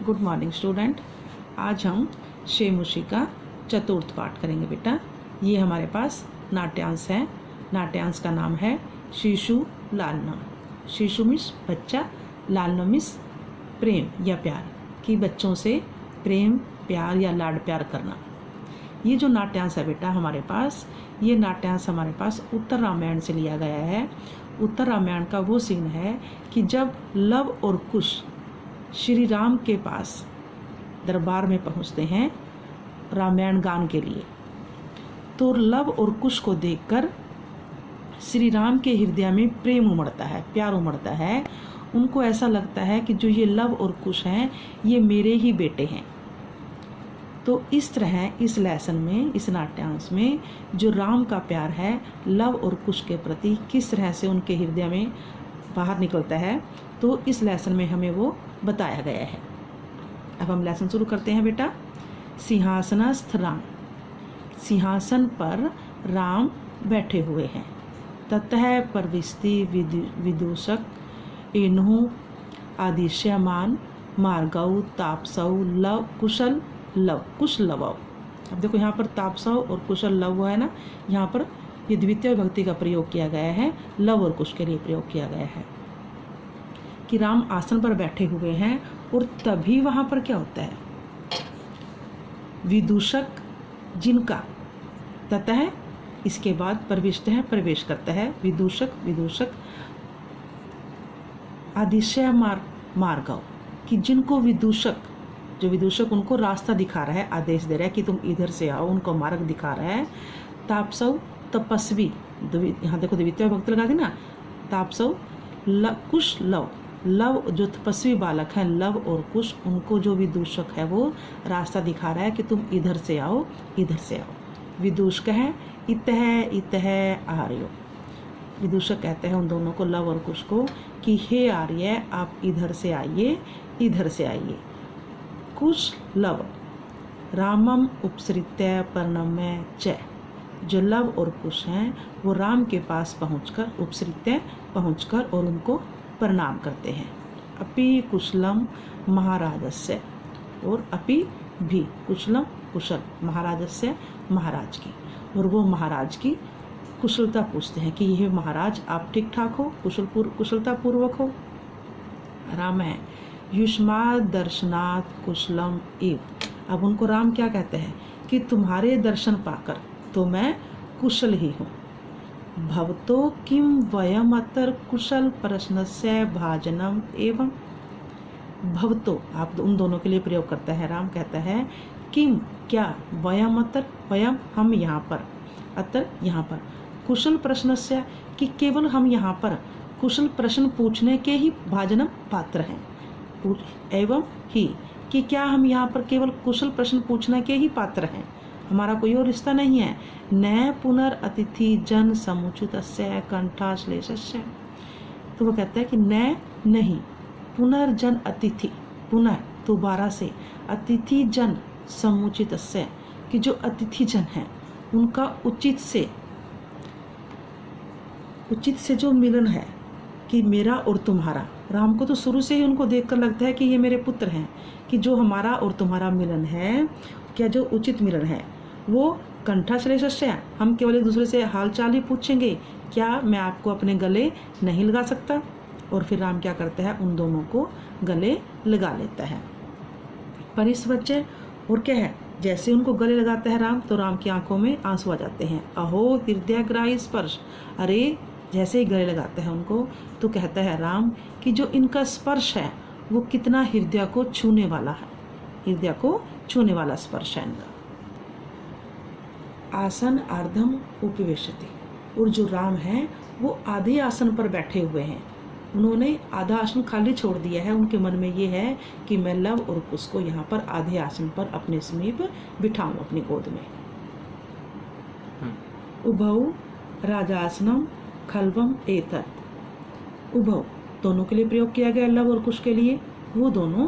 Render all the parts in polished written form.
Good morning student. आज हम शेमुषी का चतुर्थ पाठ करेंगे बेटा। ये हमारे पास नाट्यांश है। नाट्यांश का नाम है शिशु लालनम। शिशु मीन्स बच्चा, लालनम मीन्स प्रेम या प्यार, कि बच्चों से प्रेम प्यार या लाड प्यार करना। ये जो नाट्यांश है बेटा हमारे पास, ये नाट्यांश हमारे पास उत्तर रामायण से लिया गया है। उत्तर रामायण का वो सीन है कि जब लव और कुश श्री राम के पास दरबार में पहुंचते हैं रामायण गान के लिए, तो लव और कुश को देखकर श्री राम के हृदय में प्रेम उमड़ता है, प्यार उमड़ता है। उनको ऐसा लगता है कि जो ये लव और कुश हैं ये मेरे ही बेटे हैं। तो इस तरह इस लेसन में, इस नाट्यांश में जो राम का प्यार है लव और कुश के प्रति किस तरह से उनके हृदय में बाहर निकलता है, तो इस लेसन में हमें वो बताया गया है। अब हम लेसन शुरू करते हैं बेटा। सिंहासनस्थ राम, सिंहासन पर राम बैठे हुए हैं। ततः प्रविष्टि विदूषक इन्हु आदिश्यमान मार्गौ तापसौ लव कुशल लव कुश लवौ। अब देखो यहाँ पर तापसौ और कुशल लव है ना, यहाँ पर ये द्वितीय विभक्ति का प्रयोग किया गया है, लव और कुश के लिए प्रयोग किया गया है कि राम आसन पर बैठे हुए हैं। और तभी वहाँ पर क्या होता है, विदूषक जिनका, ततः इसके बाद प्रविष्ट है, प्रवेश करता है, विदूषक आदिश्य मार्गव, कि जिनको विदूषक, जो विदूषक उनको रास्ता दिखा रहा है, आदेश दे रहा है कि तुम इधर से आओ, उनको मार्ग दिखा रहा है। तापसौ तपस्वी, यहाँ देखो द्वितीय विभक्ति लगा दी ना, तापसौ कुश लव, लव जो तपस्वी बालक हैं लव और कुश, उनको जो विदूषक है वो रास्ता दिखा रहा है कि तुम इधर से आओ, इधर से आओ। विदूषक है इतः आर्यो, विदूषक कहते हैं उन दोनों को, लव और कुश को, कि हे आर्य आप इधर से आइए, इधर से आइए। कुश लव रामम उपसृत्य प्रणम्य च, जो लव और कुश हैं वो राम के पास पहुंचकर, उपसृत्य पहुंचकर और उनको प्रणाम करते हैं। अपि कुशलम महाराजस्य, और अपि भी कुशलम कुशल महाराजस्य, महाराज की, और वो महाराज की कुशलता पूछते हैं कि यह महाराज आप ठीक ठाक हो, कुशलता पूर्वक हो। राम है युष्मा दर्शनात् कुशलम एव। अब उनको राम क्या कहते हैं कि तुम्हारे दर्शन पाकर तो मैं कुशल ही हूँ। भवतो किम वयम अतर कुशल प्रश्नस्य भाजनम एवं। भवतो आप उन दोनों के लिए प्रयोग करता है, राम कहता है किम क्या, वयम अतर, वयम हम यहाँ पर, अतर यहाँ पर, कुशल प्रश्नस्य कि केवल हम यहाँ पर कुशल प्रश्न पूछने के ही भाजनम पात्र हैं, एवं ही कि क्या हम यहाँ पर केवल कुशल प्रश्न पूछने के ही पात्र हैं, हमारा कोई और रिश्ता नहीं है। न पुनरअतिथि जन समुचितस्य कंठाश्लेषस्य, तो वो कहता है कि न नहीं, पुनर्जन अतिथि, पुनः दोबारा से, अतिथि जन समुचितस्य, कि जो अतिथि जन हैं उनका उचित से जो मिलन है, कि मेरा और तुम्हारा, राम को तो शुरू से ही उनको देखकर लगता है कि ये मेरे पुत्र हैं, कि जो हमारा और तुम्हारा मिलन है, क्या जो उचित मिलन है वो कंठाश्लेषस्य, हम केवल एक दूसरे से हालचाल ही पूछेंगे, क्या मैं आपको अपने गले नहीं लगा सकता। और फिर राम क्या करता है, उन दोनों को गले लगा लेता है। परिस्वच्य, और क्या है, जैसे उनको गले लगाता है राम, तो राम की आंखों में आंसू आ जाते हैं। अहो हृदयग्राही स्पर्श, अरे जैसे ही गले लगाता है उनको, तो कहता है राम कि जो इनका स्पर्श है वो कितना हृदय को छूने वाला है, हृदय को छूने वाला स्पर्श है इनका। आसन आर्धम उपवेशति, और जो राम है वो आधे आसन पर बैठे हुए हैं, उन्होंने आधा आसन खाली छोड़ दिया है। उनके मन में ये है कि मैं लव और कुश को यहाँ पर आधे आसन पर अपने समीप बिठाऊं, अपनी गोद में। उभौ राजासनम खलवम एतत्, उभौ दोनों के लिए प्रयोग किया गया, लव और कुश के लिए। वो दोनों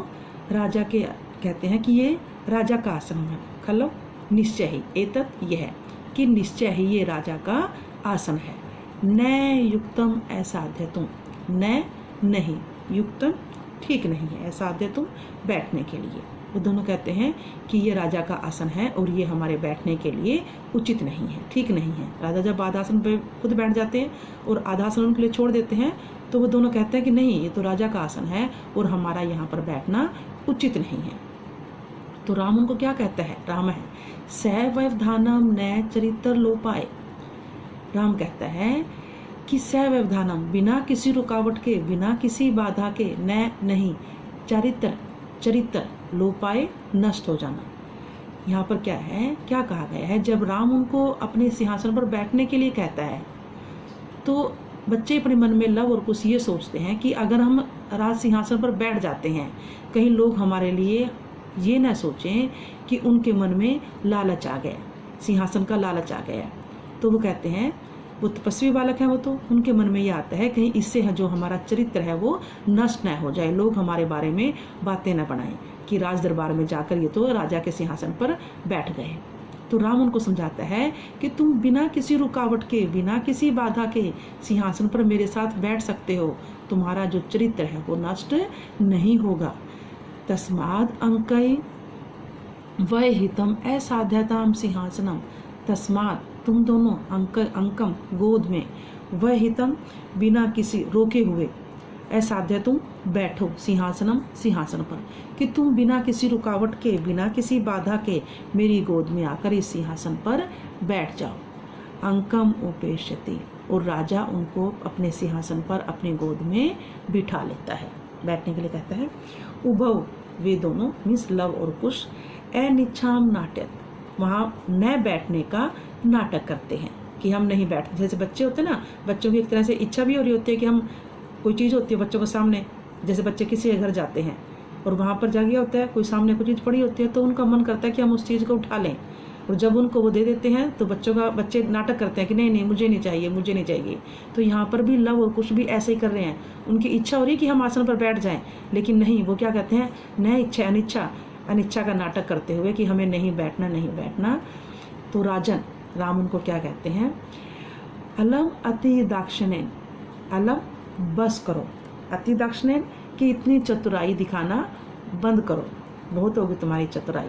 राजा के कहते हैं कि ये राजा का आसन है, खलव निश्चय ही, एतत् यह है कि निश्चय ही ये राजा का आसन है। न युक्तम असाध्य तुम, न नहीं, युक्तम ठीक नहीं है, असाध्य तुम बैठने के लिए। वो दोनों कहते हैं कि ये राजा का आसन है और ये हमारे बैठने के लिए उचित नहीं है, ठीक नहीं है। राजा जब आधासन पे खुद बैठ जाते हैं और आधासन उनके लिए छोड़ देते हैं, तो वो दोनों कहते हैं कि नहीं, ये तो राजा का आसन है और हमारा यहाँ पर बैठना उचित नहीं है। तो राम उनको क्या कहता है, राम है सवैवधानम न चरित्र लोपाए। राम कहता है कि सवैवधानम, बिना किसी रुकावट के, बिना किसी बाधा के, न नहीं, चरित्र लोपाए, नष्ट हो जाना। यहाँ पर क्या है, क्या कहा गया है, जब राम उनको अपने सिंहासन पर बैठने के लिए कहता है तो बच्चे अपने मन में लव और कुछ ये सोचते हैं कि अगर हम राज सिंहासन पर बैठ जाते हैं, कहीं लोग हमारे लिए ये ना सोचें कि उनके मन में लालच आ गया, सिंहासन का लालच आ गया। तो वो कहते हैं, वो तपस्वी बालक हैं, वो तो उनके मन में ये आता है कहीं इससे जो हमारा चरित्र है वो नष्ट न हो जाए, लोग हमारे बारे में बातें न बनाएं कि राज दरबार में जाकर ये तो राजा के सिंहासन पर बैठ गए। तो राम उनको समझाता है कि तुम बिना किसी रुकावट के, बिना किसी बाधा के सिंहासन पर मेरे साथ बैठ सकते हो, तुम्हारा जो चरित्र है वो नष्ट नहीं होगा। तस्माद अंकै वह हितम असाध्यताम सिंहासनम, तस्मात तुम दोनों, अंकम गोद में, वह हितम बिना किसी रोके हुए, असाध्य तुम बैठो, सिंहासनम सिंहासन पर, कि तुम बिना किसी रुकावट के, बिना किसी बाधा के मेरी गोद में आकर इस सिंहासन पर बैठ जाओ। अंकम उपेक्षति, और राजा उनको अपने सिंहासन पर अपनी गोद में बिठा लेता है, बैठने के लिए कहता है। उभव, वे दोनों मीन्स लव और कुश, अनिच्छाम नाट्यत, वहाँ न बैठने का नाटक करते हैं कि हम नहीं बैठते। जैसे बच्चे होते हैं ना, बच्चों की एक तरह से इच्छा भी हो रही होती है कि हम, कोई चीज़ होती है बच्चों के सामने, जैसे बच्चे किसी के घर जाते हैं और वहाँ पर जा गया होता है, कोई सामने कोई चीज़ पड़ी होती है तो उनका मन करता है कि हम उस चीज़ को उठा लें, और जब उनको वो दे देते हैं तो बच्चे नाटक करते हैं कि नहीं नहीं मुझे नहीं चाहिए, मुझे नहीं चाहिए। तो यहाँ पर भी लव और कुछ भी ऐसे ही कर रहे हैं, उनकी इच्छा हो रही है कि हम आसन पर बैठ जाएं, लेकिन नहीं, वो क्या कहते हैं, न इच्छा अनिच्छा का नाटक करते हुए कि हमें नहीं बैठना, नहीं बैठना। तो राजन, राम उनको क्या कहते हैं, अलम अति दाक्षिण्यन, अलम बस करो, अति दाक्षिण्यन कि इतनी चतुराई दिखाना बंद करो, बहुत होगी तुम्हारी चतुराई।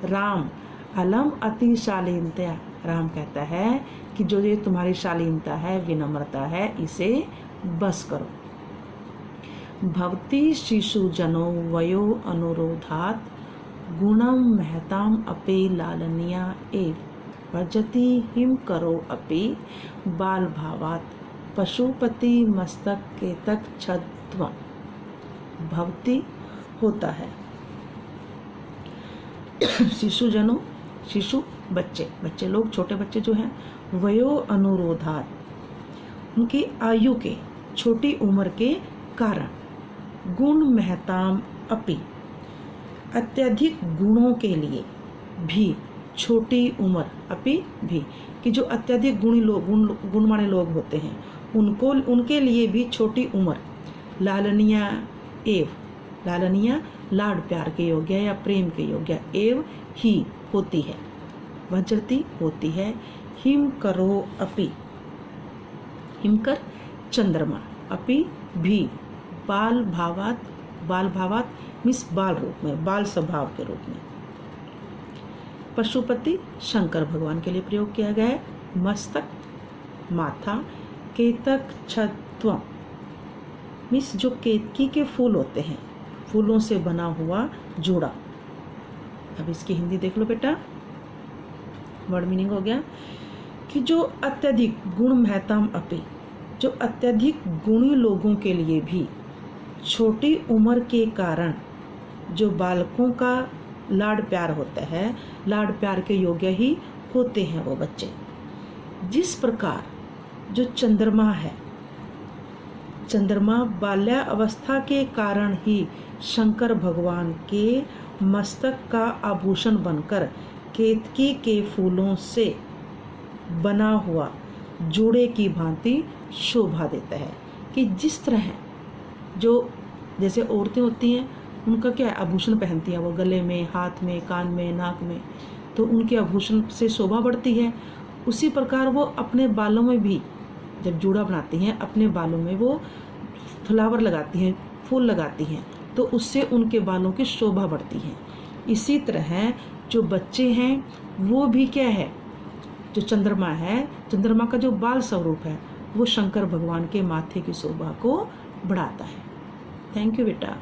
राम अलम अति शालीनता, राम कहता है कि जो ये तुम्हारी शालीनता है, विनम्रता है, इसे बस करो। भवती शिशु जनो वयो अनुरोधात गुणम महताम अपे लालनिया एव भजति हिम करो अपि बाल भावात पशुपति मस्तक के तक छद्म। भवती होता है, शिशु जनों, शिशु बच्चे लोग, छोटे बच्चे जो हैं, वयो अनुरोधात, उनकी आयु के, छोटी उम्र के कारण, गुण महताम अपि, अत्यधिक गुणों के लिए भी, छोटी उम्र अपि भी, कि जो अत्यधिक गुण वाले लोग होते हैं उनके लिए भी छोटी उम्र, लालनिया एव, लालनिया लाड प्यार के योग्य या प्रेम के योग्य, एव ही होती है, वज्रती होती है, हिम करो अपि, हिमकर चंद्रमा, अपि भी, बाल भावात मिस बाल रूप में, बाल स्वभाव के रूप में। पशुपति शंकर भगवान के लिए प्रयोग किया गया है। मस्तक माथा, केतक छत्वम मिस जो केतकी के फूल होते हैं, फूलों से बना हुआ जोड़ा। अब इसकी हिंदी देख लो बेटा, वर्ड मीनिंग हो गया कि जो अत्यधिक गुण महताम अपि, जो अत्यधिक गुणी लोगों के लिए भी, छोटी उम्र के कारण जो बालकों का लाड प्यार होता है, लाड प्यार के योग्य ही होते हैं वो बच्चे। जिस प्रकार जो चंद्रमा है, चंद्रमा बाल्यावस्था के कारण ही शंकर भगवान के मस्तक का आभूषण बनकर केतकी के फूलों से बना हुआ जोड़े की भांति शोभा देता है। कि जिस तरह जो जैसे औरतें होती हैं, उनका क्या आभूषण पहनती हैं, वो गले में, हाथ में, कान में, नाक में, तो उनके आभूषण से शोभा बढ़ती है। उसी प्रकार वो अपने बालों में भी जब जूड़ा बनाती हैं, अपने बालों में वो फ्लावर लगाती हैं, फूल लगाती हैं, तो उससे उनके बालों की शोभा बढ़ती है। इसी तरह जो बच्चे हैं वो भी क्या है, जो चंद्रमा है, चंद्रमा का जो बाल स्वरूप है वो शंकर भगवान के माथे की शोभा को बढ़ाता है। थैंक यू बेटा।